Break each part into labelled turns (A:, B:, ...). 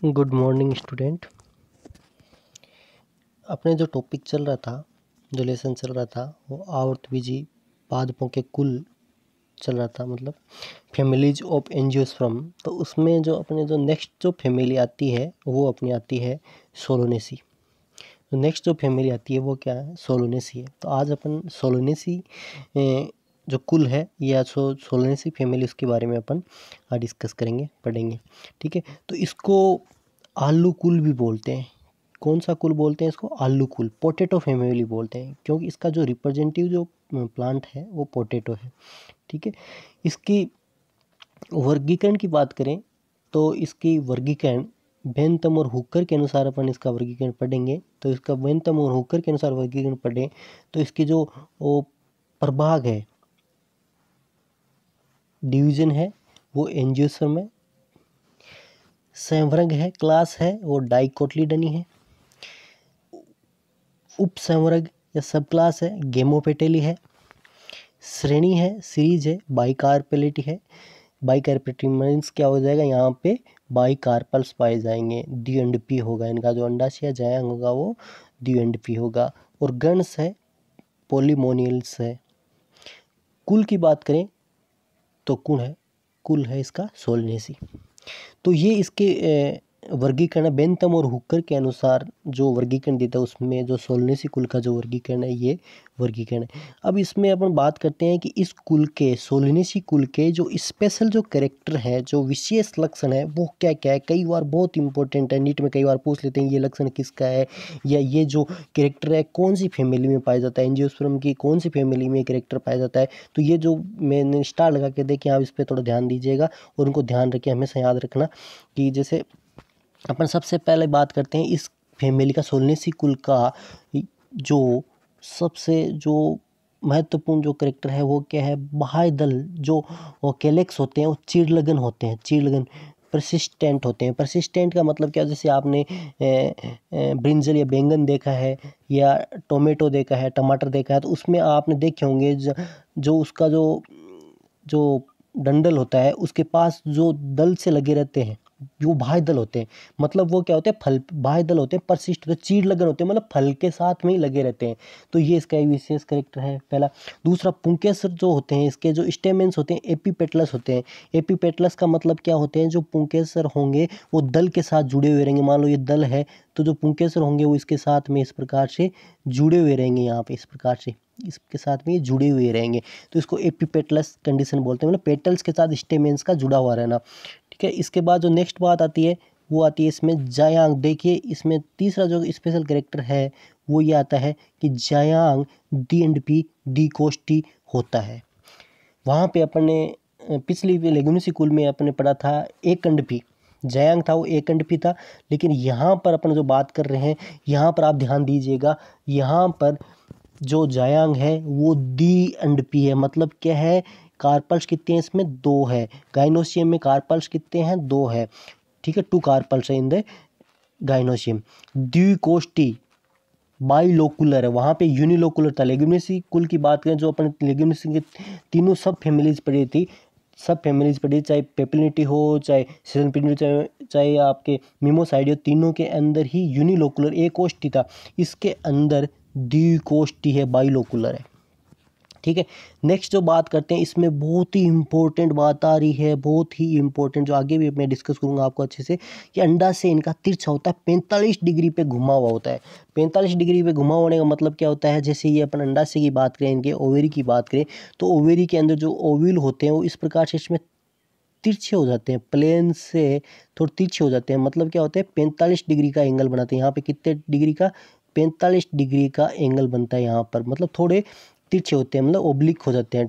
A: Good morning student. अपने जो topic चल रहा था, जो लेसन चल रहा था, वो आवर्तबीजी पादपों के कुल चल रहा था, मतलब फैमिलीज ऑफ एंजियोस्पर्म। तो उसमें जो अपने जो नेक्स्ट जो फैमिली आती है वो अपनी आती है सोलोनेसी। तो नेक्स्ट जो फैमिली आती है वो क्या है? सोलोनेसी है। तो आज अपन सोलोनेसी जो कुल है या सोलोनेसी फैमिली, उसके बारे में अपन आज डिस्कस करेंगे, पढ़ेंगे। ठीक है। तो इसको आलू कुल भी बोलते हैं। कौन सा कुल बोलते हैं इसको? आलू कुल, पोटैटो फैमिली बोलते हैं, क्योंकि इसका जो रिप्रेजेंटेटिव जो प्लांट है वो पोटैटो है। ठीक है। इसकी वर्गीकरण की बात करें तो इसकी वर्गीकरण बेंथम और हुकर के अनुसार अपन इसका वर्गीकरण पढ़ेंगे। तो इसका बेंथम और हुकर के अनुसार वर्गीकरण पढ़ें तो इसकी जो वो प्रभाग है, डिवीजन है, वो एंजियोस्पर्म है। संवर्ग है, क्लास है, वो डाइकोटिलीडनी है। उपसंवर्ग या सब क्लास है, गेमोपेटेली है। श्रेणी है, सीरीज है, बाइकार्पेलिटी है। बाइकार्पेलिटी मीन्स क्या हो जाएगा? यहाँ पे बाइकार्पल्स पाए जाएंगे। द्विअंडपी होगा इनका, जो अंडाशय जायांग होगा वो द्विअंडपी होगा। और गणस है, पोलिमोनियल्स है। कुल की बात करें तो कुल है इसका सोलनेसी। तो ये इसके वर्गीकरण है। बेंथम और हुकर के अनुसार जो वर्गीकरण देता है उसमें जो सोलनेसी कुल का जो वर्गीकरण है, ये वर्गीकरण है। अब इसमें अपन बात करते हैं कि इस कुल के, सोलनेसी कुल के जो स्पेशल जो कैरेक्टर है, जो विशेष लक्षण है, वो क्या क्या है। कई बार बहुत इंपॉर्टेंट है, नीट में कई बार पूछ लेते हैं ये लक्षण किसका है, या ये जो कैरेक्टर है कौन सी फैमिली में पाया जाता है, एंजियोस्पर्म की कौन सी फैमिली में कैरेक्टर पाया जाता है। तो ये जो मैंने स्टार लगा के देखिए, आप इस पर थोड़ा ध्यान दीजिएगा और उनको ध्यान रखिए, हमेशा याद रखना कि जैसे अपन सबसे पहले बात करते हैं इस फैमिली का, सोलनेसी कुल का जो सबसे जो महत्वपूर्ण जो करेक्टर है वो क्या है? बाह्य दल जो कैलेक्स होते हैं वो चीड़लगन होते हैं। चीड़लगन परसिस्टेंट होते हैं। परसिस्टेंट का मतलब क्या? जैसे आपने ब्रिंजल या बैंगन देखा है, या टोमेटो देखा है, टमाटर देखा है, तो उसमें आपने देखे होंगे जो उसका जो डंडल होता है उसके पास जो दल से लगे रहते हैं, जो बाह्य दल होते हैं, मतलब वो क्या होते हैं? फल बाह्य दल होते हैं, परसिस्ट होते हैं, चीड़ लगन होते हैं, मतलब फल के साथ में ही लगे रहते हैं। तो ये इसका एक विशेष कैरेक्टर है पहला। दूसरा, पुंकेसर जो होते हैं, इसके जो स्टेमेंस होते हैं एपिपेटलस होते हैं। एपिपेटलस का मतलब क्या होते हैं? जो पुंकेसर होंगे वो दल के साथ जुड़े हुए रहेंगे। मान लो ये दल है तो जो पुंकेसर होंगे वो इसके साथ में इस प्रकार से जुड़े हुए रहेंगे। यहाँ पे इस प्रकार से इसके साथ में ये जुड़े हुए रहेंगे, तो इसको एपिपेटलस कंडीशन बोलते हैं, मतलब पेटल्स के साथ स्टेमेंस का जुड़ा हुआ रहना। ठीक है। इसके बाद जो नेक्स्ट बात आती है वो आती है इसमें जायांग। देखिए इसमें तीसरा जो स्पेशल कैरेक्टर है वो ये आता है कि जायांग डी डी कोष्टी होता है। वहाँ पे अपन ने पिछली लेगुमिनेसी कुल में अपन ने पढ़ा था एक अंडपी, जायांग था वो एक अंडपी था। लेकिन यहाँ पर अपन जो बात कर रहे हैं, यहाँ पर आप ध्यान दीजिएगा, यहाँ पर जो जायांग है वो डी अंडपी है। मतलब क्या है? कार्पल्स कितने हैं इसमें? 2 है। गाइनोसियम में कार्पल्स कितने हैं? 2 है। ठीक है, 2 कार्पल्स है इन द गाइनोसियम। द्विकोष्ठी बाइलोकुलर है, वहाँ पे यूनिलोकुलर था। लेग्यूमिनेसी कुल की बात करें, जो अपन लेग्यूमिनेसी के तीनों सब फैमिलीज पढ़ी थी, सब फैमिलीज पढ़ी, चाहे पेपिलिटी हो, चाहे सीजनपिलिटी, चाहे आपके मिमोसाइडी हो, तीनों के अंदर ही यूनिलोकुलर एक कोष्ठी था। इसके अंदर द्विकोष्ठी है, बाइलोकुलर है। ठीक है। नेक्स्ट जो बात करते हैं, इसमें बहुत ही इंपॉर्टेंट बात आ रही है, बहुत ही इंपॉर्टेंट, जो आगे भी मैं डिस्कस करूंगा आपको अच्छे से, कि अंडा से इनका तिरछा होता है, 45 डिग्री पे घुमा हुआ होता है। 45 डिग्री पे घुमा होने का मतलब क्या होता है? जैसे ये अपन अंडा से की बात करें, इनके ओवेरी की बात करें, तो ओवेरी के अंदर जो ओव्यूल होते हैं वो इस प्रकार से इसमें तिरछे हो जाते हैं, प्लेन से थोड़े तिरछे हो जाते हैं। मतलब क्या होता है? 45 डिग्री का एंगल बनाते हैं। यहाँ पे कितने डिग्री का? 45 डिग्री का एंगल बनता है यहाँ पर, मतलब थोड़े तिरछे होते हैं, मतलब ओब्लिक हो जाते हैं,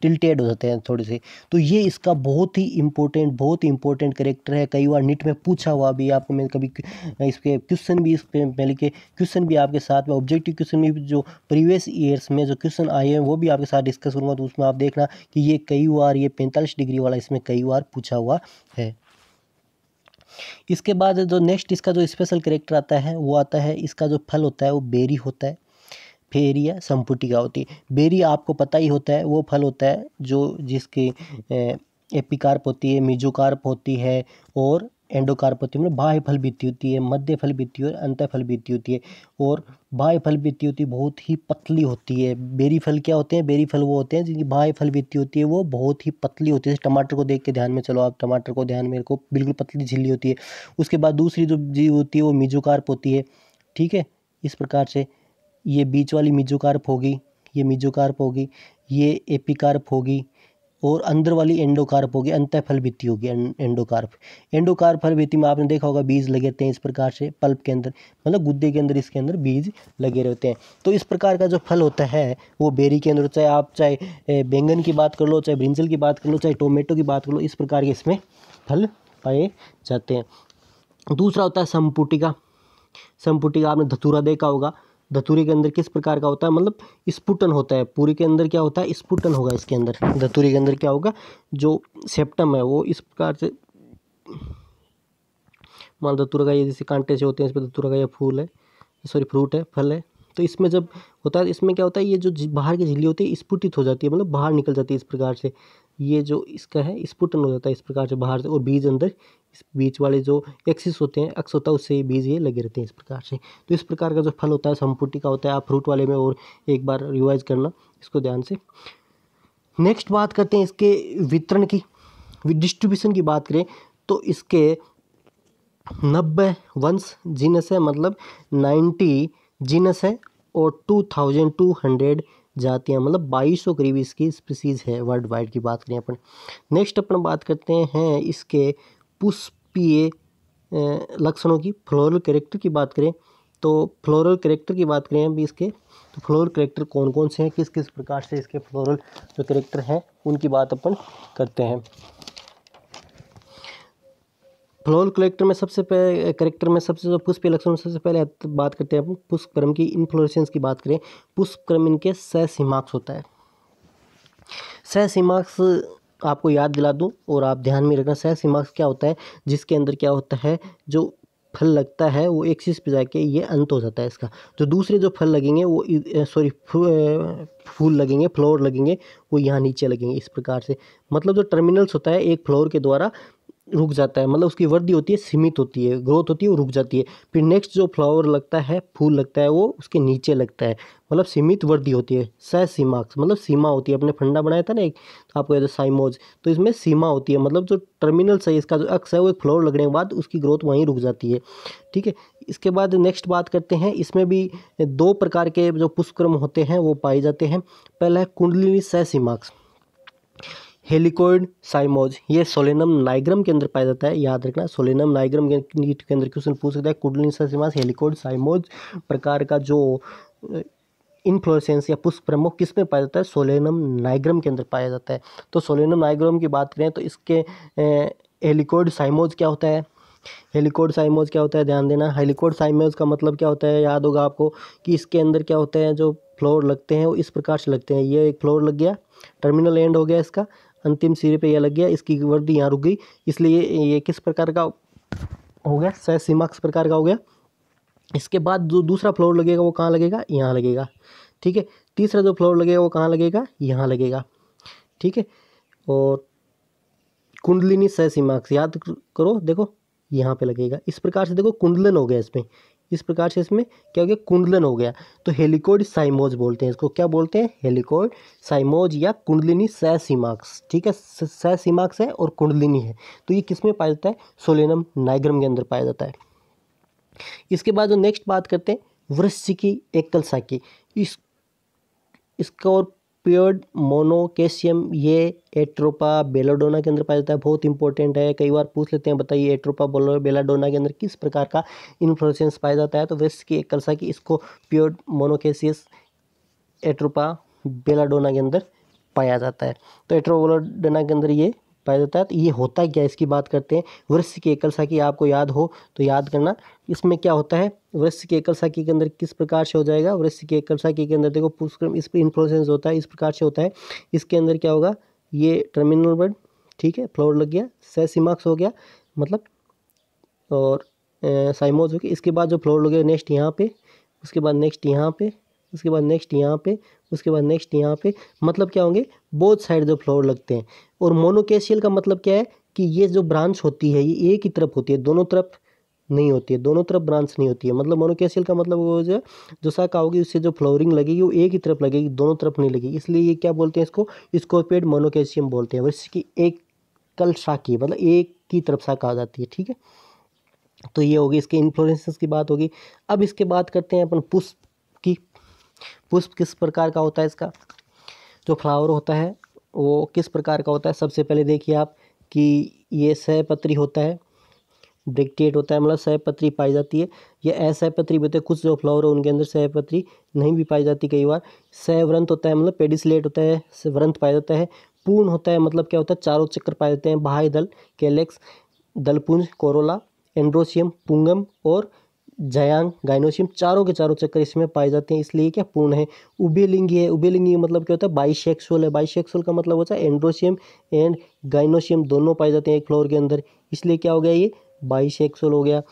A: टिल्टेड हो जाते हैं थोड़े से। तो ये इसका बहुत ही इंपॉर्टेंट करेक्टर है। कई बार नीट में पूछा हुआ भी, आपको मैं कभी इसके क्वेश्चन भी, इस पे पहले के क्वेश्चन भी आपके साथ में, ऑब्जेक्टिव क्वेश्चन में जो प्रीवियस ईयर्स में जो क्वेश्चन आए हैं वो भी आपके साथ डिस्कस करूँगा। तो उसमें आप देखना कि ये कई बार, ये 45 डिग्री वाला इसमें कई बार पूछा हुआ है। इसके बाद जो नेक्स्ट इसका जो स्पेशल करेक्टर आता है वो आता है, इसका जो फल होता है वो बेरी होता है। फेरी या संपुटिका होती है। बेरी आपको पता ही होता है, वो फल होता है जो जिसकी एपिकार्प होती है, मेजोकार्प होती है, और एंडोकार्प होती है, मतलब बाह्य फल भित्ति होती है, मध्य फल भित्ति और अंत फल भित्ति होती है। और बाह्य फल भित्ति होती है बहुत ही पतली होती है। बेरी फल क्या होते हैं? बेरी फल वो होते हैं जिनकी बाह्य फल भित्ति होती है वो बहुत ही पतली होती है। जैसे टमाटर को देख के ध्यान में चलो, आप टमाटर को ध्यान में रखो, बिल्कुल पतली झिल्ली होती है। उसके बाद दूसरी जो जीव होती है वो मीजोकार्प होती है, ठीक है। इस प्रकार से ये बीच वाली मीजोकार्प होगी, ये मीजोकार्प होगी, ये एपिकार्प होगी, और अंदर वाली एंडोकार्प होगी, अंतःफल भित्ति होगी एंडोकार्प। एंडोकार्प फल भित्ति में आपने देखा होगा बीज लगे रहते हैं इस प्रकार से पल्प के अंदर, मतलब गुद्दे के अंदर इसके अंदर बीज लगे रहते हैं। तो इस प्रकार का जो फल होता है वो बेरी के अंदर, चाहे बैंगन की बात कर लो, चाहे ब्रिंजल की बात कर लो, चाहे टोमेटो की बात कर लो, इस प्रकार के इसमें फल पाए जाते हैं। दूसरा होता है संपुटिका। संपुटिका आपने धतूरा देखा होगा। धतूरे के अंदर किस प्रकार का होता है? मतलब स्पुटन होता है। पूरी के अंदर क्या होता है? स्पुटन होगा इसके अंदर। धतूरे के अंदर क्या होगा? जो सेप्टम है वो इस प्रकार से, मान धतूरा का ये जैसे कांटे से होते हैं, इस पर धतूरा का ये फूल है, सॉरी फ्रूट है, फल है। तो इसमें जब होता है, इसमें क्या होता है, ये जो बाहर की झिल्ली होती है स्फुटित हो जाती है, मतलब बाहर निकल जाती है इस प्रकार से। ये जो इसका है स्फुटन हो जाता है इस प्रकार से बाहर से, और बीज अंदर इस बीच वाले जो एक्सिस होते हैं, अक्स होता है, उससे बीज ये लगे रहते हैं इस प्रकार से। तो इस प्रकार का जो फल होता है संपुटिका होता है। आप फ्रूट वाले में और एक बार रिवाइज करना इसको ध्यान से। नेक्स्ट बात करते हैं इसके वितरण की, डिस्ट्रीब्यूशन की बात करें तो इसके 90 वंश जीनस है, मतलब 90 जीनस है, और 2200 जातियाँ, मतलब 2200 करीब इसकी स्पीसीज है वर्ल्ड वाइड की बात करें अपन। नेक्स्ट अपन बात करते हैं इसके पुष्पीय लक्षणों की, फ्लोरल कैरेक्टर की बात करें तो फ्लोरल कैरेक्टर की बात करें अभी इसके, तो फ्लोरल कैरेक्टर कौन कौन से हैं, किस किस प्रकार से इसके फ्लोरल जो कैरेक्टर हैं उनकी बात अपन करते हैं। फ्लोरल कैरेक्टर में सबसे जो पुष्पीय लक्षण, सबसे पहले बात करते हैं अपन पुष्पक्रम की। इन्फ्लोरेसेंस की बात करें, पुष्पक्रम इनके सहसीमाक्ष होता है। सहसीमाक्ष आपको याद दिला दूं और आप ध्यान में रखना, सहसीमाक्ष क्या होता है? जिसके अंदर क्या होता है, जो फल लगता है वो एक्सिस पे जाके ये अंत हो जाता है इसका। जो दूसरे जो फल लगेंगे वो फूल लगेंगे, फ्लोर लगेंगे, वो यहाँ नीचे लगेंगे इस प्रकार से। मतलब जो टर्मिनल्स होता है एक फ्लोर के द्वारा रुक जाता है, मतलब उसकी वृद्धि होती है सीमित होती है, ग्रोथ होती है वो रुक जाती है। फिर नेक्स्ट जो फ्लावर लगता है, फूल लगता है, वो उसके नीचे लगता है, मतलब सीमित वृद्धि होती है। सहसीमाक्ष मतलब सीमा होती है। अपने फंडा बनाया था ना एक, तो आपको याद है साइमोज, तो इसमें सीमा होती है, मतलब जो टर्मिनल है इसका, जो अक्ष है वो एक फ्लावर लगने के बाद उसकी ग्रोथ वहीं रुक जाती है, ठीक है। इसके बाद नेक्स्ट बात करते हैं, इसमें भी 2 प्रकार के जो पुष्पक्रम होते हैं वो पाए जाते हैं। पहला है कुंडलिनी सहसीमाक्ष, हेलिकोइड साइमोज, ये सोलेनम नाइग्रम के अंदर पाया जाता है। याद रखना, सोलेनम नाइग्रम के नीट के अंदर क्वेश्चन पूछ सकता है। कुंडलिनी सहसीमाक्ष, हेलिकोइड साइमोज प्रकार का जो इन्फ्लोरेसेंस या पुष्प प्रमुख किस में पाया जाता है? सोलेनम नाइग्रम के अंदर पाया जाता है। तो सोलेनम नाइग्रम की बात करें तो इसके हेलिकोइड साइमोज क्या होता है? हेलिकोइड साइमोज क्या होता है? ध्यान देना, हेलिकोइड साइमोज का मतलब क्या होता है, याद होगा आपको कि इसके अंदर क्या होता है, जो फ्लोर लगते हैं वो इस प्रकार से लगते हैं। ये एक फ्लोर लग गया, टर्मिनल एंड हो गया इसका, अंतिम सिरे पे यह लग गया, इसकी वृद्धि यहाँ रुक गई, इसलिए ये किस प्रकार का हो गया? सहसीमाक्ष प्रकार का हो गया। इसके बाद जो दूसरा फ्लोर लगेगा वो कहाँ लगेगा? यहाँ लगेगा, ठीक है। तीसरा जो फ्लोर लगेगा वो कहाँ लगेगा? यहाँ लगेगा, ठीक है। और कुंडलिनी सहसीमाक्ष याद करो, देखो यहाँ पे लगेगा इस प्रकार से। देखो कुंडलन हो गया इसमें, इस प्रकार से इसमें क्या हो गया? कुंडलन हो गया। तो हेलिकोइड साइमोज बोलते हैं इसको, क्या बोलते हैं? हेलिकोइड साइमोज या कुंडलिनी सहसीमाक्ष, ठीक है। सहसीमाक्ष है और कुंडलिनी है, तो ये किस में पाया जाता है? सोलेनम नाइग्रम के अंदर पाया जाता है। इसके बाद जो नेक्स्ट बात करते हैं वृश्चिकी एकल शाखी, स्कॉर्पियड मोनोकेशियम, ये एट्रोपा बेलाडोना के अंदर पाया जाता है। बहुत इंपॉर्टेंट है, कई बार पूछ लेते हैं, बताइए एट्रोपा बेलाडोना के अंदर किस प्रकार का इन्फ्लोरेसेंस पाया जाता है? तो वृश्चिकी एकल शाखी स्कॉर्पियड मोनोकेशियस एट्रोपा बेलाडोना के अंदर पाया जाता है। तो एट्रोपा बेलाडोना के अंदर ये पाया जाता है। तो ये होता है क्या, इसकी बात करते हैं। वृश्चिकी एकल शाखी आपको याद हो तो याद करना, इसमें क्या होता है? वृश्चिकी एकल शाखी के अंदर किस प्रकार से हो जाएगा? वृश्चिकी एकल शाखी के अंदर देखो पुष्पक्रम, इस पर इन्फ्लोरेसेंस होता है, इस प्रकार से होता है। इसके अंदर क्या होगा? ये टर्मिनल वर्ड, ठीक है, फ्लोर लग गया, सहसीमाक्ष हो गया मतलब, और साइमोज हो गया। इसके बाद जो फ्लोर लग गया नेक्स्ट यहाँ पे, उसके बाद नेक्स्ट यहाँ पे, उसके बाद नेक्स्ट यहाँ पे, उसके बाद नेक्स्ट यहाँ पे, मतलब क्या होंगे? बोथ साइड जो फ्लोर लगते हैं। और मोनोकेशियल का मतलब क्या है कि ये जो ब्रांच होती है ये एक ही तरफ होती है, दोनों तरफ नहीं होती है, दोनों तरफ ब्रांच नहीं होती है। मतलब मोनोकेसियल का मतलब वो जो शाखा होगी उससे जो फ्लावरिंग लगेगी वो एक ही तरफ लगेगी, दोनों तरफ नहीं लगेगी, इसलिए ये क्या बोलते हैं इसको, स्कोपियड मोनोकेसियम बोलते हैं। और इसकी एक कल शाखी मतलब एक की तरफ शाखा आ जाती है, ठीक है। तो ये होगी इसके इन्फ्लोरेसेंस की बात होगी। अब इसके बात करते हैं अपन पुष्प की। पुष्प किस प्रकार का होता है, इसका जो फ्लावर होता है वो किस प्रकार का होता है। सबसे पहले देखिए आप कि ये सहपत्री होता है, ब्रैक्टिएट होता है, मतलब सहपत्री पाई जाती है। ये असहपत्री भी होते हैं, कुछ जो फ्लावर है उनके अंदर सहपत्री नहीं भी पाई जाती कई बार। सहव्रंत होता है मतलब पेडिसलेट होता है, व्रंत पाया जाता है। पूर्ण होता है मतलब क्या होता है, चारों चक्र पाए जाते हैं। बाह्य दल, कैलेक्स, दलपुंज, कोरोला, एंड्रोसियम, पुंगम और जयांग, गाइनोसियम, चारों के चारों चक्कर इसमें पाए जाते हैं, इसलिए क्या पूर्ण है। उभयलिंगी है, उभयलिंगी मतलब क्या होता है, बाइसेक्सुअल है। बाइसेक्सुअल का मतलब होता है एंड्रोसियम एंड गाइनोसियम दोनों पाए जाते हैं एक फ्लावर के अंदर, इसलिए क्या हो गया ये बाइसेक्सुअल हो गया।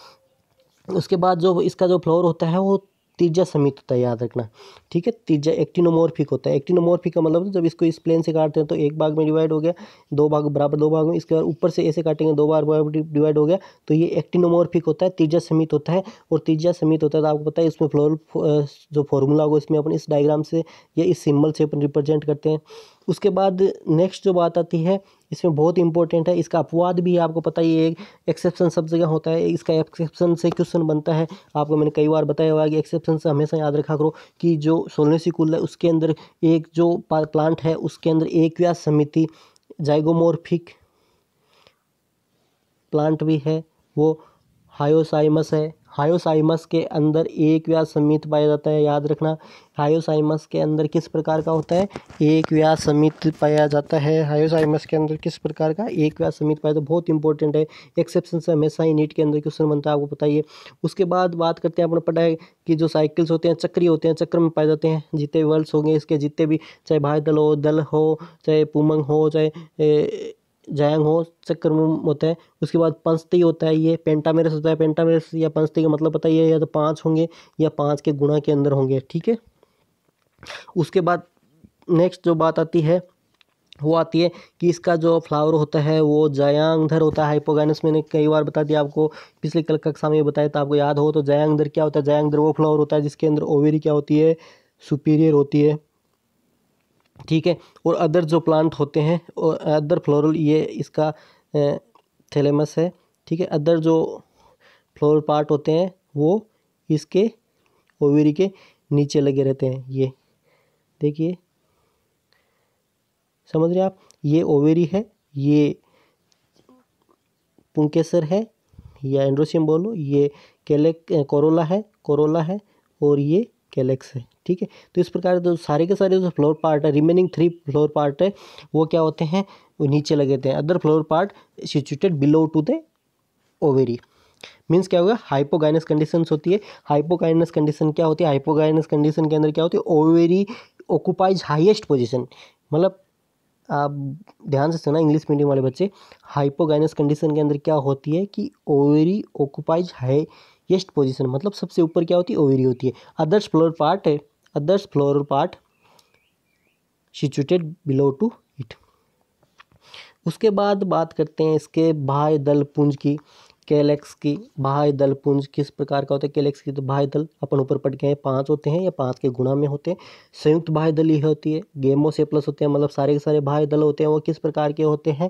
A: उसके बाद जो इसका जो फ्लावर होता है वो तीजा समित होता है, याद रखना, ठीक है। तीजा एक्टिनोमॉर्फिक होता है। एक्टिनोमॉर्फिक का मतलब जब इसको इस प्लेन से काटते हैं तो एक भाग में डिवाइड हो गया, दो भाग बराबर दो भाग में, इसके बाद ऊपर से ऐसे काटेंगे दो बार डिवाइड हो गया, तो ये एक्टिनोमॉर्फिक होता है, तीजा समित होता है। और तीजा समित होता है तो आपको पता है इसमें फ्लोरल जो फॉर्मूला होगा इसमें अपन इस डायग्राम से या इस सिंबल से अपन रिप्रेजेंट करते हैं। उसके बाद नेक्स्ट जो बात आती है इसमें बहुत इंपॉर्टेंट है, इसका अपवाद भी है, आपको पता ही है, एक्सेप्शन सब जगह होता है, इसका एक्सेप्शन से क्वेश्चन बनता है। आपको मैंने कई बार बताया हुआ कि एक्सेप्शन से हमेशा याद रखा करो कि जो सोलनेसिकुल है उसके अंदर एक जो प्लांट है उसके अंदर एक्वियास समिति जाइगोमोर्फिक प्लांट भी है, वो हायोसाइमस है। हायोसाइमस के अंदर एक व्यास समित पाया जाता है, याद रखना। हायोसाइमस के अंदर किस प्रकार का होता है, एक व्यास समित पाया जाता है। हायोसाइमस के अंदर किस प्रकार का एक व्यास समित पाया जाता है, बहुत इंपॉर्टेंट है। एक्सेप्शन से हमेशा ही नीट के अंदर क्वेश्चन बनता है, आपको बताइए। उसके बाद बात करते हैं, आपने पढ़ा है कि जो साइकिल्स होते हैं चक्री होते हैं, चक्र में पाए जाते हैं। जितने भी वर्ल्स होंगे इसके, जितने भी, चाहे भाई दल हो, चाहे पुमंग हो, चाहे जयांग हो, चक्र में होता है। उसके बाद पंचती होता है, ये पेंटामेरस होता है। पेंटामेरस या पंचती का मतलब पता ही है, या तो 5 होंगे या 5 के गुणा के अंदर होंगे, ठीक है। उसके बाद नेक्स्ट जो बात आती है वो आती है कि इसका जो फ्लावर होता है वो जयांगधर होता है। हाइपोगाइनस मैंने कई बार बता दिया आपको, पिछले कल कक्षा में बताया था, आपको याद हो तो। जयांगधर क्या होता है, जयांगधर वो फ्लावर होता है जिसके अंदर ओवेरी क्या होती है, सुपीरियर होती है, ठीक है। और अदर जो प्लांट होते हैं और अदर फ्लोरल, ये इसका थैलेमस है, ठीक है। अदर जो फ्लोरल पार्ट होते हैं वो इसके ओवेरी के नीचे लगे रहते हैं, ये देखिए, समझ रहे आप। ये ओवेरी है, ये पुंकेसर है या एंड्रोसियम बोलो, ये कोरोला है और ये कैलेक्स है, ठीक है। तो इस प्रकार जो सारे के सारे जो फ्लोर पार्ट है, रिमेनिंग 3 फ्लोर पार्ट है, वो क्या होते हैं, वो नीचे लगे थे। Other floor part situated below to the ovary. Means क्या होगा, हाइपोगाइनस कंडीशंस होती है। हाइपोगाइनस कंडीशन क्या होती है, हाइपोगाइनस कंडीशन के अंदर क्या होती है, ओवेरी ऑक्युपाइज हाईएस्ट पोजीशन। मतलब आप ध्यान से सुना इंग्लिश मीडियम वाले बच्चे, हाइपोगाइनस कंडीशन के अंदर क्या होती है कि ओवेरी ऑक्युपाइज हाईएस्ट पोजीशन, मतलब सबसे ऊपर क्या होती है, ओवेरी होती है। Others floral part situated below to it. उसके बाद बात करते हैं इसके बाह्य दल पुंज की, कैलेक्स की। बाह्य दल पुंज किस प्रकार का होता है, कैलेक्स की तो बाह्य दल अपन ऊपर पढ़ के हैं 5 होते हैं या 5 के गुणा में होते हैं। संयुक्त बाह्य दल ये होती है, गेमोसेप्लस होते हैं, मतलब सारे के सारे बाह्य दल होते हैं वो किस प्रकार के होते हैं,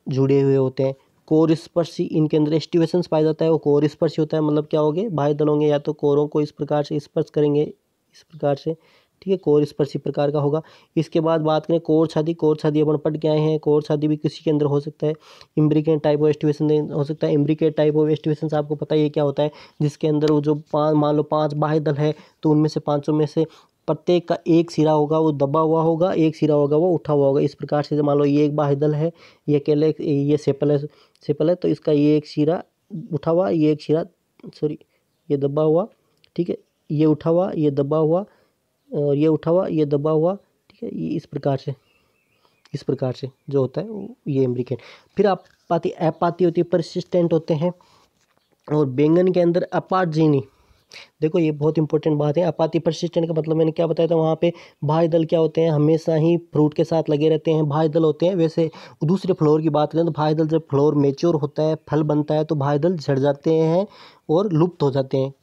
A: जुड़े हुए होते हैं। कोरस्पर्शी, इनके अंदर एस्टिवेशंस पाया जाता है, वो कोरस्पर्शी होता है, मतलब क्या होंगे, बाह्य दल होंगे, या तो कोरों को इस प्रकार से स्पर्श करेंगे, इस प्रकार से, ठीक है, कोर स्पर्शी प्रकार का होगा। इसके बाद बात करें कोर छादी अपन पढ़ के आए हैं। कोर छादी भी किसी के अंदर हो सकता है। इम्ब्रिकेट टाइप ऑफ एस्टिवेशन हो सकता है। इम्ब्रिकेट टाइप ऑफ एस्टिवेशन आपको पता ही है क्या होता है, जिसके अंदर वो जो 5, मान लो 5 बाह्य दल है, तो उनमें से 5 में से प्रत्येक का एक सिरा होगा वो दबा हुआ होगा, एक सिरा होगा वो उठा हुआ होगा। इस प्रकार से मान लो ये एक बाह्य दल है, ये कैलेक्स, ये सेपल है, तो इसका ये एक सिरा उठा हुआ, ये एक सिरा, सॉरी, ये दबा हुआ, ठीक है, ये उठा हुआ, ये दबा हुआ, और ये उठा हुआ, ये दबा हुआ, ठीक है। ये इस प्रकार से जो होता है ये इम्ब्रिकेट। फिर अपाती होती है, परसिस्टेंट होते हैं। और बैंगन के अंदर अपार्जिनी, देखो ये बहुत इंपॉर्टेंट बात है। अपाती परसिस्टेंट का मतलब मैंने क्या बताया था, वहाँ पे बाह्य दल क्या होते हैं, हमेशा ही फ्रूट के साथ लगे रहते हैं, बाह्य दल होते हैं। वैसे दूसरे फ्लोर की बात करें तो बाह्य दल जब फ्लोर मेच्योर होता है, फल बनता है, तो बाह्य दल झड़ जाते हैं और लुप्त हो जाते हैं,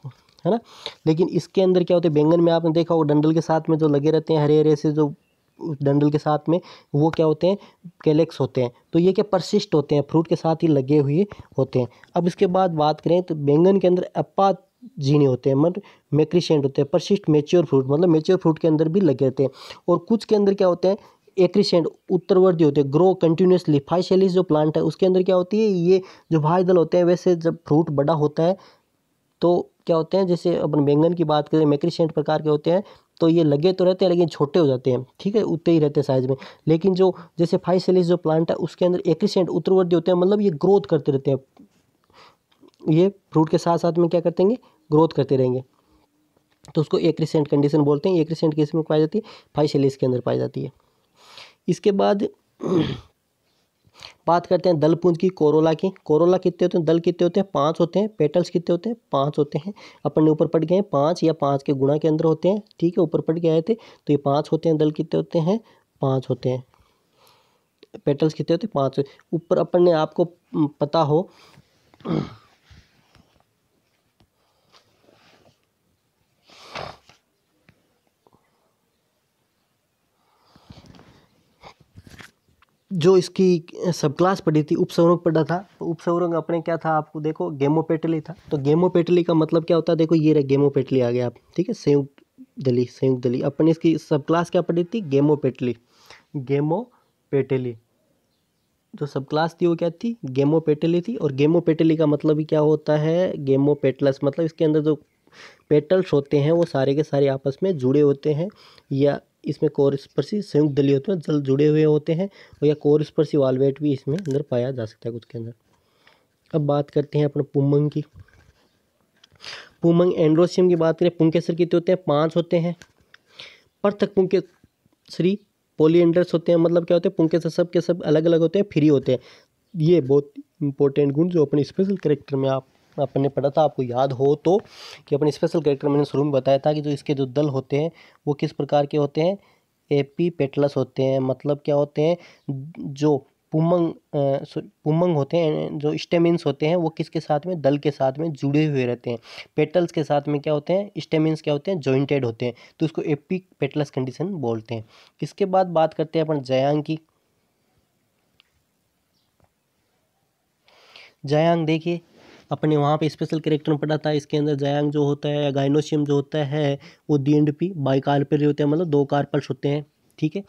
A: है ना। लेकिन इसके अंदर क्या होता है, बैंगन में आपने देखा वो डंडल के साथ में जो लगे रहते हैं हरे हरे से, जो डंडल के साथ में, वो क्या होते हैं, कैलेक्स होते हैं। तो ये क्या परसिस्ट होते हैं, फ्रूट के साथ ही लगे हुए होते हैं। अब इसके बाद बात करें तो बैंगन के अंदर अपाजीनी होते हैं, मतलब मैक्रिसेंट होते हैं, परसिस्ट मेच्योर फ्रूट, मतलब मेच्योर फ्रूट के अंदर भी लगे रहते हैं। और कुछ के अंदर क्या होते हैं, एक्रिसेंट उत्तरवर्ती होते हैं, ग्रो कंटिन्यूसली। फाइशेलिस जो प्लांट है उसके अंदर क्या होती है, ये जो बाह्य दल होते हैं, वैसे जब फ्रूट बड़ा होता है तो क्या होते हैं, जैसे अपन बैंगन की बात करें, मैक्रिसेंट प्रकार के होते हैं, तो ये लगे तो रहते हैं लेकिन छोटे हो जाते हैं, ठीक है, उतने ही रहते हैं साइज में। लेकिन जो जैसे फाइसेलिस जो प्लांट है उसके अंदर एक्रिसेंट उत्तरवर्ती होते हैं, मतलब ये ग्रोथ करते रहते हैं, ये फ्रूट के साथ साथ में क्या करते हैं, ग्रोथ करते रहेंगे। तो उसको एक्रिसेंट कंडीशन बोलते हैं। एक्रिसेंट किस में पाई जाती है, फाइसेलिस के अंदर पाई जाती है। इसके बाद बात करते हैं दल पुंज की, कोरोला की। कोरोला कितने होते हैं, दल कितने होते हैं, 5 होते हैं। पेटल्स कितने होते हैं, 5 होते हैं। अपन ने ऊपर पढ़ गए हैं 5 या 5 के गुणा के अंदर होते हैं, ठीक है, ऊपर पढ़ के आए थे। तो ये 5 होते हैं। दल कितने होते हैं, 5 होते हैं। पेटल्स कितने होते हैं, 5। ऊपर अपन ने आपको पता हो जो इसकी सब क्लास पढ़ी थी, उपसवर्ग पढ़ा था। तो उपसवर्ग अपने क्या था, आपको देखो गेमोपेटली था। तो गेमोपेटली का मतलब क्या होता है, देखो ये रहे गेमोपेटली आ गया आप, ठीक है, संयुक्त दली, संयुक्त दली। अपन इसकी सब क्लास क्या पढ़ी थी, गेमोपेटली। गेमोपेटली जो सब क्लास थी वो क्या थी, गेमोपेटली थी। और गेमोपेटली का मतलब ही क्या होता है, गेमोपेटलस, मतलब इसके अंदर जो पेटल्स होते हैं वो सारे के सारे आपस में जुड़े होते हैं, या इसमें कोरस्पर्शी संयुक्त दली होते हैं, जल जुड़े हुए होते हैं, और या कोरस्पर्शी वाल्वेट भी इसमें अंदर पाया जा सकता है कुछ के अंदर। अब बात करते हैं अपन पुंमंग की। पुंमंग एंड्रोसियम की बात करें, पुंकेसर कितने होते हैं, 5 होते हैं। पृथक पुंकेसरी पॉलीएंड्रस होते हैं, मतलब क्या होते हैं, पुंकेसर सब के सब अलग अलग होते हैं, फ्री होते हैं। ये बहुत इंपॉर्टेंट गुण जो अपने स्पेशल कैरेक्टर में आपने पढ़ा था, आपको याद हो तो, कि अपने स्पेशल कैरेक्टर मैंने शुरू में बताया था कि जो इसके जो दल होते हैं वो किस प्रकार के होते हैं, एपीपेटलस होते हैं। मतलब क्या होते हैं, जो पुमंग होते हैं, जो स्टेमिन्स होते हैं, वो किसके साथ में, दल के साथ में जुड़े हुए रहते हैं। पेटल्स के साथ में क्या होते हैं, स्टेमिन्स क्या होते हैं, जॉइंटेड होते हैं। तो इसको एपीपेटलस कंडीशन बोलते हैं। इसके बाद बात करते हैं अपन जयांग की। जयांग देखिए, अपने वहाँ पे स्पेशल कैरेक्टर में पढ़ा था, इसके अंदर जयांग जो होता है या गाइनोसियम जो होता है वो द्विअंडपी बाइकार्पेल होते हैं, मतलब 2 कार्पल्स होते हैं, ठीक है।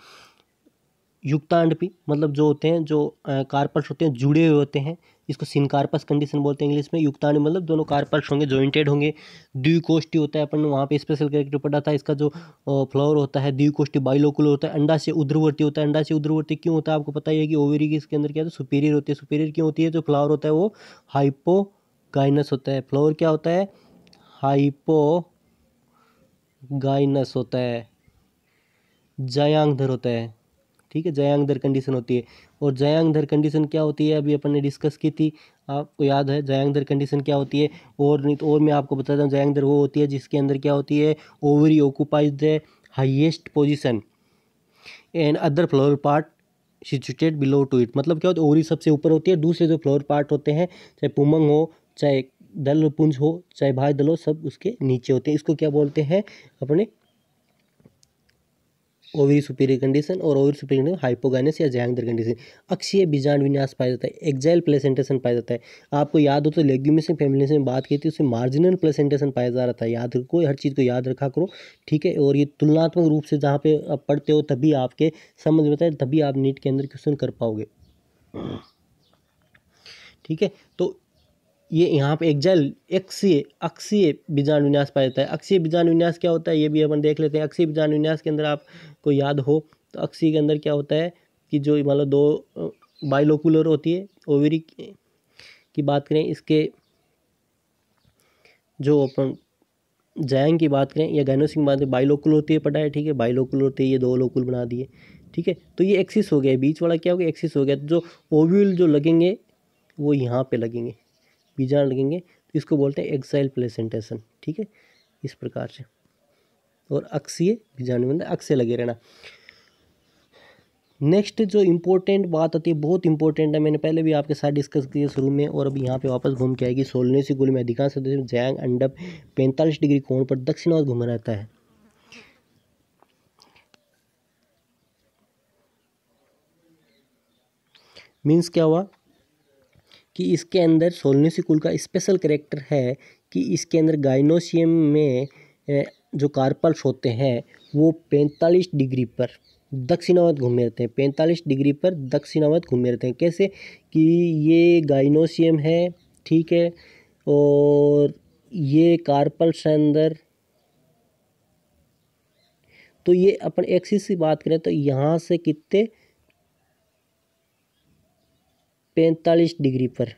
A: युक्तांडपी मतलब जो होते हैं, जो कार्पल्स होते हैं जुड़े हुए होते हैं, इसको सिनकार्पस कंडीशन बोलते हैं इंग्लिश में। युक्तांड मतलब दोनों कार्पल्स होंगे, जॉइंटेड होंगे। द्विकोष्ठी होता है, अपन वहाँ पे स्पेशल कैरेक्टर पढ़ा था, इसका जो फ्लावर होता है द्विकोष्ठी बाइलोकुलर होता है। अंडा से उध्रवर्ती होता है। अंडा से उध्रवर्ती क्यों होता है, आपको पता ही है कि ओवरी की इसके अंदर क्या है, सुपीरियर होती है। सुपीरियर क्यों होती है, जो फ्लावर होता है वो हाइपोगाइनस होता है। फ्लावर क्या होता है, हाइपोगाइनस होता है, जयांगधर होता है, ठीक है, जयांगधर कंडीशन होती है। और जयांगधर कंडीशन क्या होती है, अभी अपन ने डिस्कस की थी, आपको याद है जयांगधर कंडीशन क्या होती है। और नहीं तो और मैं आपको बताता हूँ, जयांगधर वो होती है जिसके अंदर क्या होती है, ovary occupies the highest position and other floor part situated below to it. मतलब क्या होता है, ओवरी सबसे ऊपर होती है, दूसरे जो फ्लोर पार्ट होते हैं, चाहे पुमंग हो, चाहे दल पुंज हो, चाहे बाह्य दल हो, सब उसके नीचे होते हैं। इसको क्या बोलते हैं अपने, ओवरी सुपीरियर कंडीशन। और ओवरी सुपीरियर कंडीशन हाइपोगाइनस या जयांगधर कंडीशन। अक्षीय बीजांड विन्यास पाया जाता है, एक्जाइल प्लेसेंटेशन पाया जाता है। आपको याद हो तो लेग्यूमिनेसी फैमिली से बात की थी, उससे मार्जिनल प्लेसेंटेशन पाया जा रहा था। याद रखो, हर चीज़ को याद रखा करो, ठीक है। और ये तुलनात्मक रूप से जहाँ पे आप पढ़ते हो तभी आपके समझ में आता है, तभी आप नीट के अंदर क्वेश्चन कर पाओगे, ठीक है। तो ये यहाँ पे एक्जाइल अक्षीय बीजांड विन्यास पाया जाता है। अक्षीय बीजांड विन्यास क्या होता है, ये भी अपन देख लेते हैं। अक्षीय बीजांड विन्यास के अंदर आपको याद हो तो अक्षीय के अंदर क्या होता है कि जो मतलब 2 बाइलोकुलर होती है। ओवरी की बात करें, इसके जो अपन जयांग की बात करें या गाइनोसिस की बात करें, बाइलोकुलर होती है, पता है, ठीक है, बाइलोकुलर होती है, ये 2 लोकुल बना दिए, ठीक है। तो ये एक्सिस हो गया, बीच वाला क्या हो गया, एक्सिस हो गया। तो जो ओव्यूल जो लगेंगे वो यहाँ पे लगेंगे, बीजांड लगेंगे, इसको बोलते हैं एक्साइल प्लेसेंटेशन, ठीक है, इस प्रकार से। और अक्षीय बीजाणु में अक्षय लगे रहना। नेक्स्ट जो इम्पोर्टेंट बात होती है, बहुत इंपॉर्टेंट है, मैंने पहले भी आपके साथ डिस्कस किया शुरू में और अभी यहाँ पे वापस घूम के आएगी। सोलनेसी गुल में अधिकांश जैंग अंडप 45 डिग्री कोण पर दक्षिणावर्त घूमा रहता है। मीन्स क्या हुआ कि इसके अंदर सोलनेसी कुल का स्पेशल कैरेक्टर है कि इसके अंदर गाइनोसियम में जो कार्पल्स होते हैं वो 45 डिग्री पर दक्षिणावर्त घूमे रहते हैं, 45 डिग्री पर दक्षिणावर्त घूमे रहते हैं। कैसे कि ये गाइनोसियम है, ठीक है, और ये कार्पल्स है अंदर। तो ये अपन एक्सिस की बात करें तो यहाँ से कितने 45 डिग्री पर,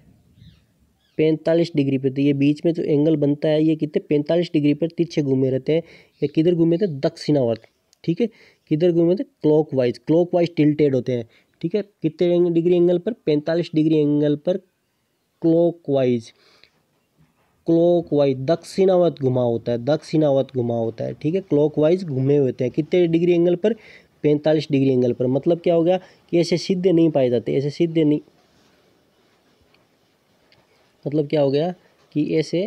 A: 45 डिग्री पर, तो ये बीच में जो एंगल बनता है ये कितने 45 डिग्री पर तिरछे घूमे रहते हैं। ये किधर घूमे थे? दक्षिणावर्त, ठीक है, किधर घूमे थे? क्लॉकवाइज, क्लॉकवाइज टिल्टेड होते हैं, ठीक है। कितने डिग्री एंगल पर? 45 डिग्री एंगल पर क्लॉकवाइज, क्लॉकवाइज दक्षिणावर्त घुमा होता है, दक्षिणावर्त घुमा होता है, ठीक है, क्लॉकवाइज घूमे होते हैं। कितने डिग्री एंगल पर? 45 डिग्री एंगल पर। मतलब क्या हो गया कि ऐसे सीधे नहीं पाए जाते, ऐसे सीधे नहीं, मतलब क्या हो गया कि ऐसे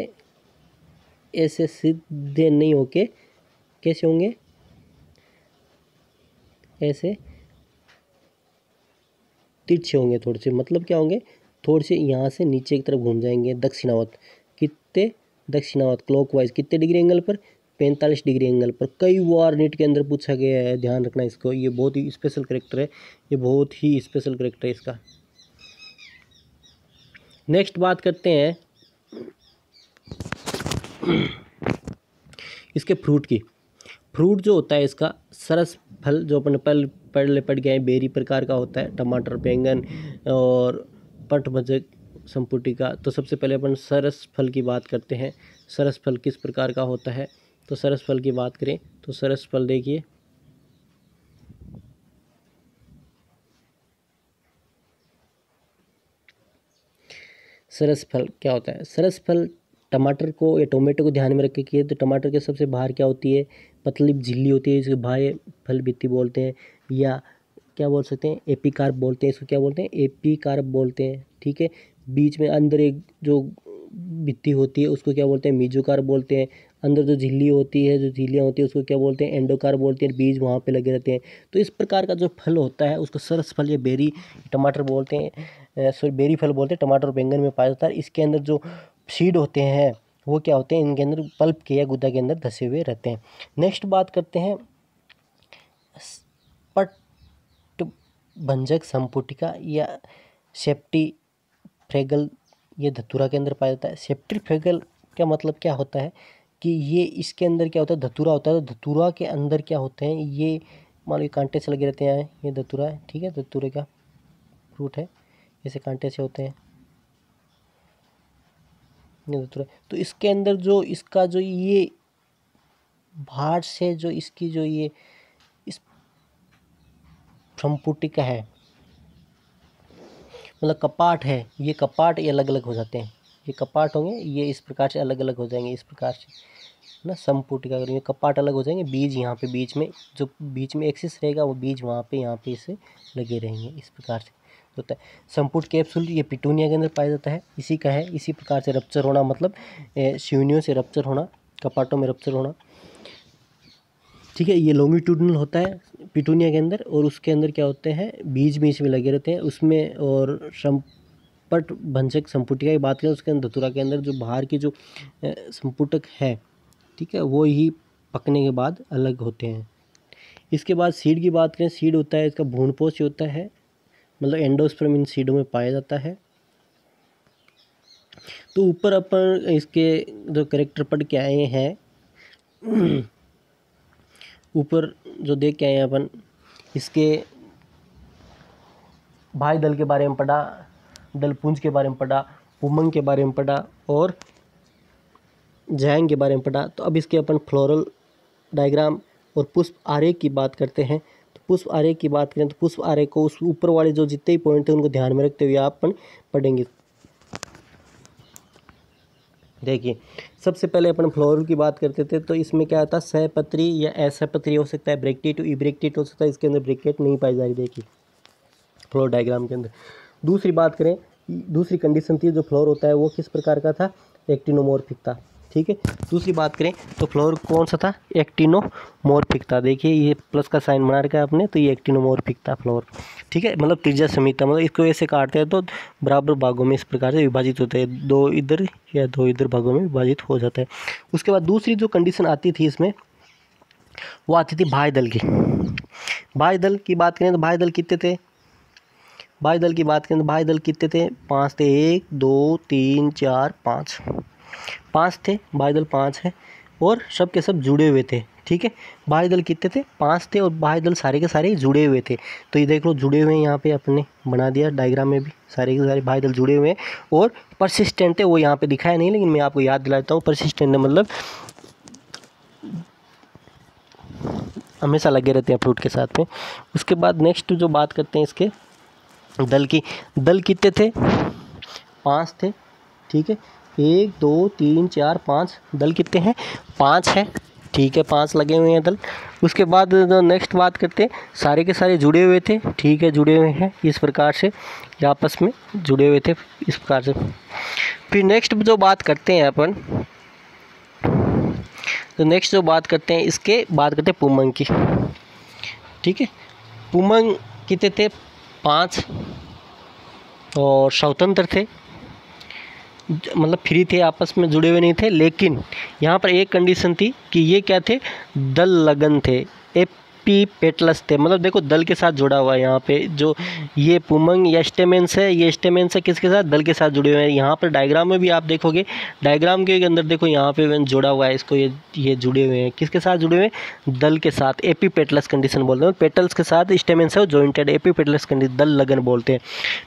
A: ऐसे सीधे नहीं होके कैसे होंगे? ऐसे तिरछे होंगे थोड़े से। मतलब क्या होंगे? थोड़े से यहाँ से नीचे की तरफ घूम जाएंगे दक्षिणावर्त। कितने? दक्षिणावर्त क्लॉकवाइज कितने डिग्री एंगल पर? 45 डिग्री एंगल पर। कई बार नीट के अंदर पूछा गया है, ध्यान रखना इसको, ये बहुत ही स्पेशल कैरेक्टर है, ये बहुत ही स्पेशल कैरेक्टर है इसका। नेक्स्ट बात करते हैं इसके फ्रूट की। फ्रूट जो होता है इसका सरस फल, जो अपन पढ़ गए हैं, बेरी प्रकार का होता है, टमाटर, बैंगन और पटभजक संपुटिका। तो सबसे पहले अपन सरस फल की बात करते हैं। सरस फल किस प्रकार का होता है? तो सरस फल की बात करें तो सरस फल देखिए, सरस फल क्या होता है? सरस फल टमाटर को या टोमेटो को ध्यान में रख के किए तो टमाटर के सबसे बाहर क्या होती है? पतली झिल्ली होती है, इसको बाह्य फल भित्ति बोलते हैं, या क्या बोल सकते हैं? एपिकार्प बोलते हैं, इसको क्या बोलते हैं? एपिकार्प बोलते हैं, ठीक है। बीच में अंदर एक जो भित्ति होती है उसको क्या बोलते हैं? मेसोकार्प बोलते हैं। अंदर जो झिल्ली होती है, जो झिल्लियाँ होती है उसको क्या बोलते हैं? एंडोकार्प बोलते हैं। बीज वहाँ पे लगे रहते हैं। तो इस प्रकार का जो फल होता है उसको सरस फल या बेरी टमाटर बोलते हैं, सॉरी बेरी फल बोलते हैं। टमाटर और बैंगन में पाया जाता है। इसके अंदर जो सीड होते हैं वो क्या होते हैं? इनके अंदर पल्प के या गुदा के अंदर धसे हुए रहते हैं। नेक्स्ट बात करते हैं पटभंजक संपुटिका या सेप्टिफ्रेगल, ये धतूरा के अंदर पाया जाता है। सेप्टिफ्रेगल का मतलब क्या होता है कि ये इसके अंदर क्या होता है? धतूरा होता है। तो धतूरा के अंदर क्या होते हैं? ये मान लो कांटे से लगे रहते हैं, ये धतूरा है, ठीक है, धतूरे का फ्रूट है, ऐसे कांटे से होते हैं, ये धतूरा। तो इसके अंदर जो इसका जो ये बाहर से जो इसकी जो ये इस संपुटिका है, मतलब कपाट है, ये कपाट ये अलग अलग हो जाते हैं, ये कपाट होंगे, ये इस प्रकार से अलग अलग हो जाएंगे, इस प्रकार से ना संपुटिका करेंगे, कपाट अलग हो जाएंगे। बीज यहाँ पे बीच में, जो बीच में एक्सिस रहेगा वो बीज वहाँ पे यहाँ पे इसे लगे रहेंगे, इस प्रकार से होता है। संपुट कैप्सूल ये पिटूनिया के अंदर पाया जाता है, इसी का है। इसी प्रकार से रप्चर होना, मतलब श्यूनियों से रप्चर होना, कपाटों में रप्चर होना, ठीक है। ये लॉन्गिट्यूडनल होता है पिटूनिया के अंदर, और उसके अंदर क्या होते हैं? बीज बीच में लगे रहते हैं उसमें। और पटभंजक संपुटिका की बात करें उसके अंदर धतूरा के अंदर जो बाहर की जो संपुटक है, ठीक है, वो ही पकने के बाद अलग होते हैं। इसके बाद सीड की बात करें, सीड होता है इसका भ्रूणपोष होता है, मतलब एंडोस्पर्म इन सीडों में पाया जाता है। तो ऊपर अपन इसके जो कैरेक्टर पढ़ के आए हैं, ऊपर जो देख के आए हैं अपन, इसके भाई दल के बारे में पढ़ा, दलपुंज के बारे में पढ़ा, पुमंग के बारे में पढ़ा और जैंग के बारे में पढ़ा। तो अब इसके अपन फ्लोरल डायग्राम और पुष्प आरेख की बात करते हैं। तो पुष्प आरेख की बात करें तो पुष्प आरेख को उस ऊपर वाले जो जितने ही पॉइंट हैं उनको ध्यान में रखते हुए आप अपन पढ़ेंगे। देखिए सबसे पहले अपन फ्लोरल की बात करते थे, तो इसमें क्या आता है, सहपत्री या असहपत्री हो सकता है, ब्रैकेट इब्रैकेट हो सकता है, इसके अंदर ब्रैकेट नहीं पाई जा रही। देखिए फ्लोर डायग्राम के अंदर दूसरी बात करें, दूसरी कंडीशन थी जो फ्लोर होता है वो किस प्रकार का था, एक्टिनोमॉर्फिक था। ठीक है, दूसरी बात करें तो फ्लोर कौन सा था, एक्टिनोमॉर्फिक था। देखिए ये प्लस का साइन बना रखा है आपने, तो ये एक्टिनोमॉर्फिक था फ्लोर। ठीक है, मतलब त्रिज्या समीप था, मतलब इसको ऐसे काटते हैं तो बराबर भागों में इस प्रकार से विभाजित होते हैं, दो इधर या दो इधर भागों में विभाजित हो जाता है। उसके बाद दूसरी जो कंडीशन आती थी इसमें, वो आती थी भाई दल की। भाई दल की बात करें तो भाई दल कितने थे, भाई दल की बात करें तो भाई दल कितने थे, 5 थे, 1 2 3 4 5, 5 थे भाई दल, 5 है, और सब के सब जुड़े हुए थे। ठीक है, भाई दल कितने थे, 5 थे, और भाई दल सारे के सारे जुड़े हुए थे। तो ये देख लो जुड़े हुए हैं, यहाँ पे अपने बना दिया डायग्राम में भी, सारे के सारे भाई दल जुड़े हुए हैं और परसिस्टेंट है, वो यहाँ पे दिखाया नहीं लेकिन मैं आपको याद दिलाता हूँ, परसिस्टेंट है मतलब हमेशा लगे रहते हैं फ्रूट के साथ में। उसके बाद नेक्स्ट जो बात करते हैं इसके दल की, दल कितने थे, 5 थे। ठीक है, 1 2 3 4 5, दल कितने हैं, 5 है। ठीक है, 5 लगे हुए हैं दल। उसके बाद जो नेक्स्ट बात करते हैं, सारे के सारे जुड़े हुए थे। ठीक है, जुड़े हुए हैं इस प्रकार से, आपस में जुड़े हुए थे इस प्रकार से। फिर नेक्स्ट जो बात करते हैं अपन, तो नेक्स्ट जो बात करते हैं इसके बात करते हैं पुमंग की। ठीक है, पुमंग कितने थे, 5, और स्वतंत्र थे, मतलब फ्री थे, आपस में जुड़े हुए नहीं थे। लेकिन यहाँ पर एक कंडीशन थी कि ये क्या थे, दल लगन थे, एपीपेटलस थे, मतलब देखो दल के साथ जुड़ा हुआ है। यहाँ पे जो ये पुमंग या स्टेमेंस है, ये स्टेमेंस है किसके साथ, दल के साथ जुड़े हुए हैं। यहाँ पर डायग्राम में भी आप देखोगे, डायग्राम के अंदर देखो यहाँ पे जुड़ा हुआ है इसको, ये जुड़े हुए हैं, किसके साथ जुड़े हुए हैं, दल के साथ। एपीपेटलस कंडीशन बोलते हैं, पेटल्स के साथ स्टेमेंस है वो जॉइंटेड, एपीपेटलस कंडीशन, दल लगन बोलते हैं।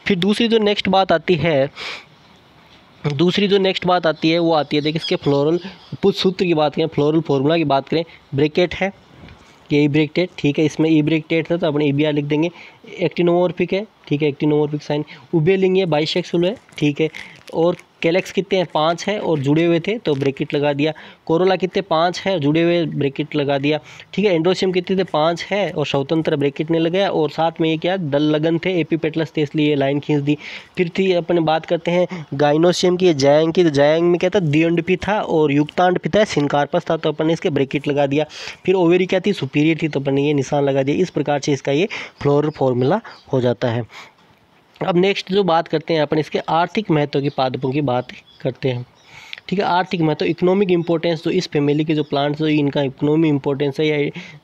A: फिर दूसरी जो नेक्स्ट बात आती है, वो आती है देखिए इसके फ्लोरल कुछ सूत्र की बात करें, फ्लोरल फॉर्मूला की बात करें, ब्रैकेट है ये ब्रैकेट। ठीक है, इसमें ई ब्रैकेट था तो अपने EBR लिख देंगे। एक्टिनोमॉर्फिक है, ठीक है, एक्टिनोमॉर्फिक साइन, उभयलिंगी है, बाइसेक्सुअल है। ठीक है, और कैलेक्स कितने हैं, 5 है और जुड़े हुए थे तो ब्रैकेट लगा दिया। कोरोला कितने, 5 है, जुड़े हुए, ब्रैकेट लगा दिया। ठीक है, एंड्रोसियम कितने थे, 5 है और स्वतंत्र, ब्रैकेट नहीं लगाया, और साथ में ये क्या, दल लगन थे, एपीपेटलस थे, इसलिए ये लाइन खींच दी। फिर थी अपन बात करते हैं गाइनोसियम की, जायंग की, तो जायंग में क्या था, द्विअंडपी था और युक्तांडपी था, सिनकार्पस था, तो अपन ने इसके ब्रैकेट लगा दिया। फिर ओवेरी क्या थी, सुपीरियर थी, तो अपन ने ये निशान लगा दिया। इस प्रकार से इसका ये फ्लोरल फॉर्मूला हो जाता है। अब नेक्स्ट जो बात करते हैं अपन इसके आर्थिक महत्व की पादपों की बात करते हैं। ठीक है, आर्थिक महत्व, इकोनॉमिक इंपॉर्टेंस, जो इस फैमिली के जो प्लांट्स जो इनका इकोनॉमिक इंपॉर्टेंस है या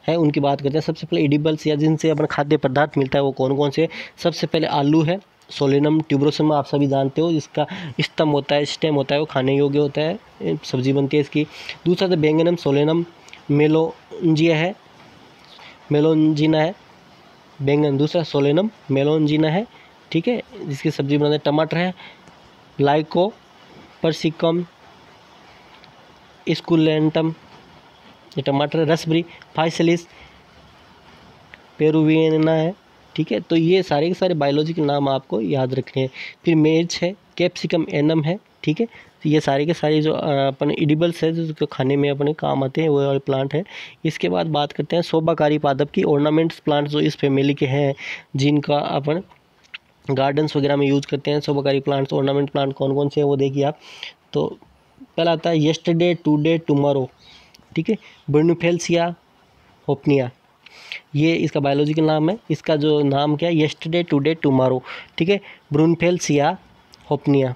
A: है उनकी बात करते हैं। सबसे पहले एडिबल्स या जिनसे अपन खाद्य पदार्थ मिलता है वो कौन कौन से, सबसे पहले आलू है, सोलेनम ट्यूबरोसम आप सभी जानते हो, इसका स्तंभ होता है, स्टेम होता है, वो खाने योग्य होता है, सब्जी बनती है इसकी। दूसरा तो बैंगनम, सोलेनम, मेलोंजिया है, मेलोंजिना है बैंगन, दूसरा सोलेनम, मेलोंजिना है। ठीक है, जिसकी सब्जी बनाते हैं। टमाटर है, लाइको परसिकम स्कुलेंटम, ये टमाटर है। रसबरी, फाइसलिस पेरुवियना है। ठीक है, तो ये सारे के सारे बायोलॉजी के नाम आपको याद रखने हैं। फिर मेज है, कैप्सिकम एनम है। ठीक है, तो ये सारे के सारे जो अपन एडिबल्स है जो खाने में अपने काम आते हैं वो वाले प्लांट है। इसके बाद बात करते हैं शोभाकारी पादप की, ऑर्नामेंट्स प्लांट जो इस फैमिली के हैं जिनका अपन गार्डन्स वगैरह में यूज़ करते हैं। शोभाकारी प्लांट्स, ऑर्नामेंट प्लांट कौन कौन से हैं वो देखिए आप। तो पहला आता है येस्टरडे, टुडे, टुमारो। ठीक है, ब्रुनफेल्सिया होपनिया, ये इसका बायोलॉजिकल नाम है। इसका जो नाम क्या है, येस्टरडे, टुडे, टुमारो। ठीक है, ब्रुनफेल्सिया होपनिया,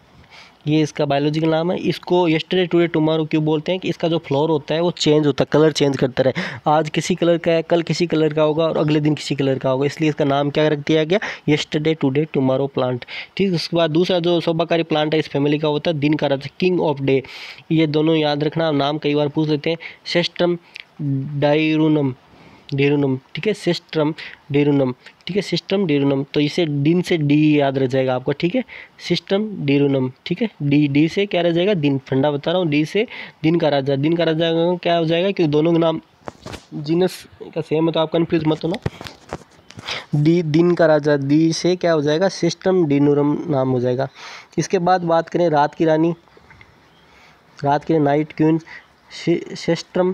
A: ये इसका बायोलॉजिकल नाम है। इसको येस्टरडे, टुडे, टुमारो क्यों बोलते हैं कि इसका जो फ्लोर होता है वो चेंज होता है, कलर चेंज करता रहे। आज किसी कलर का है, कल किसी कलर का होगा और अगले दिन किसी कलर का होगा, इसलिए इसका नाम क्या रख दिया गया, येस्टरडे, टुडे, टुमारो प्लांट। ठीक, उसके बाद दूसरा जो शोभाकारी प्लांट है इस फैमिली का होता है दिन का राजा, किंग ऑफ डे। ये दोनों याद रखना, नाम कई बार पूछ लेते हैं। सिस्टम डायरूनम, डेरुनम। ठीक है, सिस्टम डेरुनम। ठीक है, सिस्टम डेरुनम, तो इसे दिन से डी याद रह जाएगा आपको। ठीक है, सिस्टम डेरुनम। ठीक है, डी से क्या रह जाएगा, दिन, फंडा बता रहा हूँ, डी से दिन का राजा, दिन का राजा क्या हो जाएगा, क्योंकि दोनों के नाम जीनस का सेम है तो आप कन्फ्यूज मत होना। डी, दिन का राजा, डी से क्या हो जाएगा, सिस्टम डेनुरम नाम हो जाएगा। इसके बाद बात करें रात की रानी, रात के लिए नाइट क्वीन, सिस्ट्रम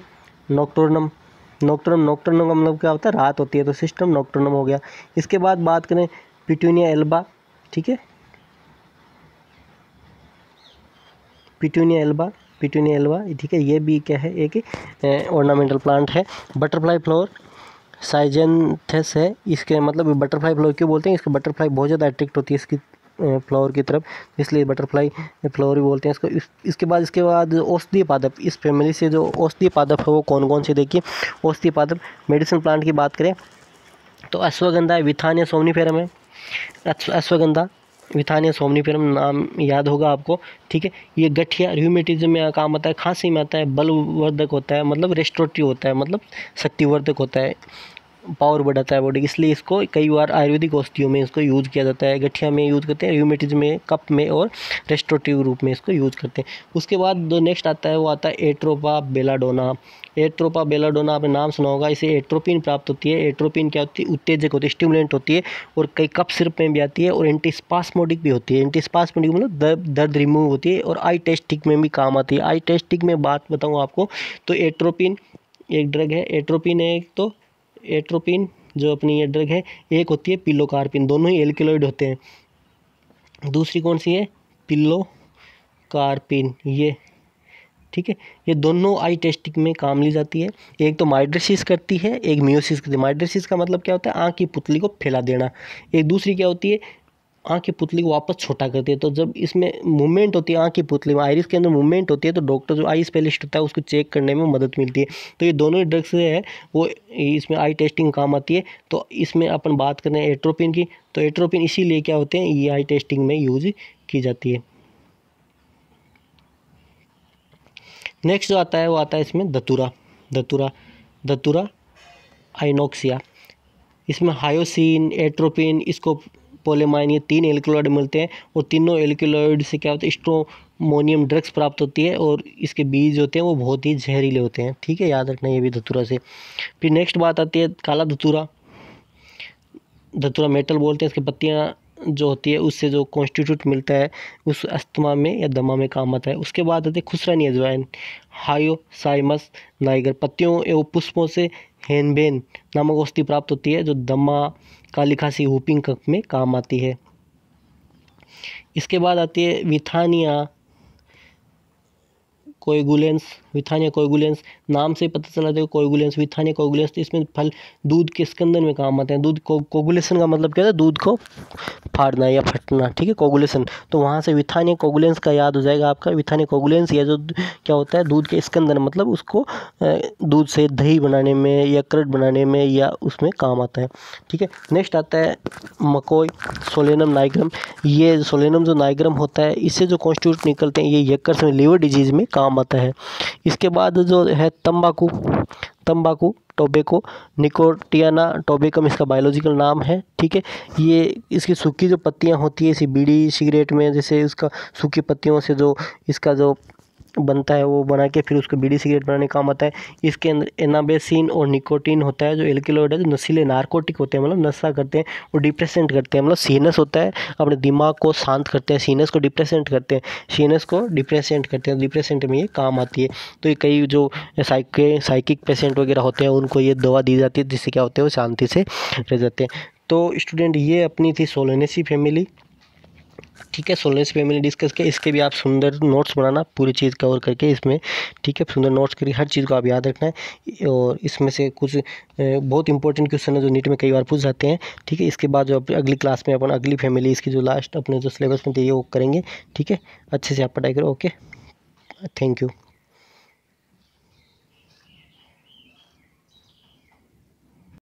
A: नॉक्टर्नम। नॉक्टर्नम का मतलब क्या होता है, रात होती है, तो सिस्ट्रम नॉक्टर्नम हो गया। इसके बाद बात करें पिटूनिया एल्बा, ठीक है, पिटूनिया एल्बा, ठीक है, ये भी क्या है, एक ऑर्नामेंटल प्लांट है। बटरफ्लाई फ्लावर साइजेंथेस है, इसके मतलब बटरफ्लाई फ्लावर क्यों बोलते हैं, इसके बटरफ्लाई बहुत ज़्यादा अट्रैक्ट होती है इसकी फ्लावर की तरफ, इसलिए बटरफ्लाई फ्लावर भी बोलते हैं इसको। इसके बाद औषधीय पादप, इस फैमिली से जो औषधीय पादप है वो कौन कौन से, देखिए औषधीय पादप मेडिसिन प्लांट की बात करें तो अश्वगंधा है, विथानिया सोमनीफेरम है, अश्वगंधा विथानिया सोमनीफेरम नाम याद होगा आपको, ठीक है। ये गठिया र्यूमेटिज्म में काम आता है, खांसी में आता है, बलवर्धक होता है, मतलब रेस्टोरेटिव होता है, मतलब शक्तिवर्धक होता है, पावर बढ़ाता है बॉडी, इसलिए इसको कई बार आयुर्वेदिक औषधियों में इसको यूज़ किया जाता है। गठिया में यूज़ करते हैं, र्यूमेटिज्म में, कफ में और रेस्टोरेटिव रूप में इसको यूज़ करते हैं। उसके बाद जो नेक्स्ट आता है वो आता है एट्रोपा बेलाडोना। एट्रोपा बेलाडोना आपने नाम सुना होगा, इसे एट्रोपिन प्राप्त होती है। एट्रोपिन क्या होती है, उत्तेजक होती है, स्टिमुलेंट होती है, और कई कफ सिरप में भी आती है, और एंटीस्पास्मोडिक भी होती है। एंटीस्पास्मोडिक मतलब दर्द रिमूव होती है, और आई टेस्टिक में भी काम आती है। आई टेस्टिक में बात बताऊँ आपको तो एट्रोपिन एक ड्रग है, एट्रोपिन है एक, तो एट्रोपिन जो अपनी ये ड्रग है, एक होती है पिलोकार्पिन, दोनों ही एल्केलॉइड होते हैं। दूसरी कौन सी है, पिलोकार्पिन, ये ठीक है, ये दोनों आई टेस्टिक में काम ली जाती है। एक तो माइड्रेसिस करती है, एक मियोसिस करती है। माइड्रेसिस का मतलब क्या होता है, आँख की पुतली को फैला देना। एक दूसरी क्या होती है, आँख की पुतली को वापस छोटा करती है। तो जब इसमें मूवमेंट होती है आँख की पुतली में, आइरिस के अंदर मूवमेंट होती है, तो डॉक्टर जो आई स्पेशलिस्ट होता है उसको चेक करने में मदद मिलती है। तो ये दोनों ही ड्रग्स है वो इसमें आई टेस्टिंग काम आती है। तो इसमें अपन बात करें एट्रोपिन की, तो एट्रोपिन इसीलिए क्या होते हैं, ये आई टेस्टिंग में यूज की जाती है। नेक्स्ट जो आता है वो आता है इसमें धतूरा आइनोक्सिया। इसमें हायोसिन, एट्रोपिन, इसको पोलेमाइन, ये 3 एल्केलॉइड मिलते हैं, और तीनों एल्केलॉइड से क्या होता है, स्ट्रोमोनियम ड्रग्स प्राप्त होती है, और इसके बीज होते हैं वो बहुत ही जहरीले होते हैं, ठीक है, याद रखना ये भी धतूरा से। फिर नेक्स्ट बात आती है काला धतूरा मेटल बोलते हैं, इसकी पत्तियाँ जो होती है उससे जो कॉन्स्टिट्यूट मिलता है उस अस्थमा में या दमा में काम आता है। उसके बाद आते हैं खुसरानी अजवाइन, हायोसाइमस नाइगर, पत्तियों एवं पुष्पों से हेनबेन नामक औषधि प्राप्त होती है, जो दमा, काली खांसी, वूपिंग कफ में काम आती है। इसके बाद आती है विथानिया कोएगुलेंस, नाम से पता चला था कोएगुलेंस, विथानिया कोएगुलेंस। तो इसमें फल दूध के स्कंदन में काम आते हैं। दूध कोगुलेशन का मतलब क्या है, दूध को फाड़ना या फटना, ठीक है, कोगुलेशन। तो वहाँ से विथानिया कोगुलेंस का याद हो जाएगा आपका। विथानिया कोगुलेंस या जो क्या होता है, दूध के स्कंदन, मतलब उसको दूध से दही बनाने में या कर्ड बनाने में या उसमें काम आता है, ठीक है। नेक्स्ट आता है मकोई सोलेनम नाइग्रम। ये सोलेनम जो नाइग्रम होता है, इससे जो कॉन्स्टिट्यूट निकलते हैं, ये यक्कर्स में लिवर डिजीज में काम आता है। इसके बाद जो है तंबाकू टोबैको, निकोटियाना टोबैकम इसका बायोलॉजिकल नाम है, ठीक है। ये इसकी सूखी जो पत्तियां होती है, इसी बीड़ी सिगरेट में जैसे उसका सूखी पत्तियों से जो इसका जो बनता है वो बना के फिर उसको बीड़ी सिगरेट बनाने काम आता है। इसके अंदर एनाबेसिन और निकोटीन होता है, जो एल्केलॉइड है, जो नशीले नारकोटिक होते हैं, मतलब नशा करते हैं, और डिप्रेसेंट करते हैं, मतलब सीनस होता है, अपने दिमाग को शांत करते हैं, सीनस को डिप्रेसेंट करते हैं, डिप्रेसेंट में ये काम आती है। तो ये कई जो साइकिक पेशेंट वगैरह होते हैं उनको ये दवा दी जाती है, जिससे क्या होते हैं वो शांति से रह जाते हैं। तो स्टूडेंट ये अपनी थी सोलेनेसी फैमिली, ठीक है। सोलेनेसी फैमिली डिस्कस किया, इसके भी आप सुंदर नोट्स बनाना पूरी चीज़ कवर करके इसमें, ठीक है, सुंदर नोट्स करिए, हर चीज़ को आप याद रखना है। और इसमें से कुछ बहुत इंपॉर्टेंट क्वेश्चन है जो नीट में कई बार पूछ जाते हैं, ठीक है। इसके बाद जो अगली क्लास में अपन अगली फैमिली इसकी जो लास्ट अपने जो सिलेबस में थी वो करेंगे, ठीक है। अच्छे से आप पढ़ाई करो, ओके, थैंक यू।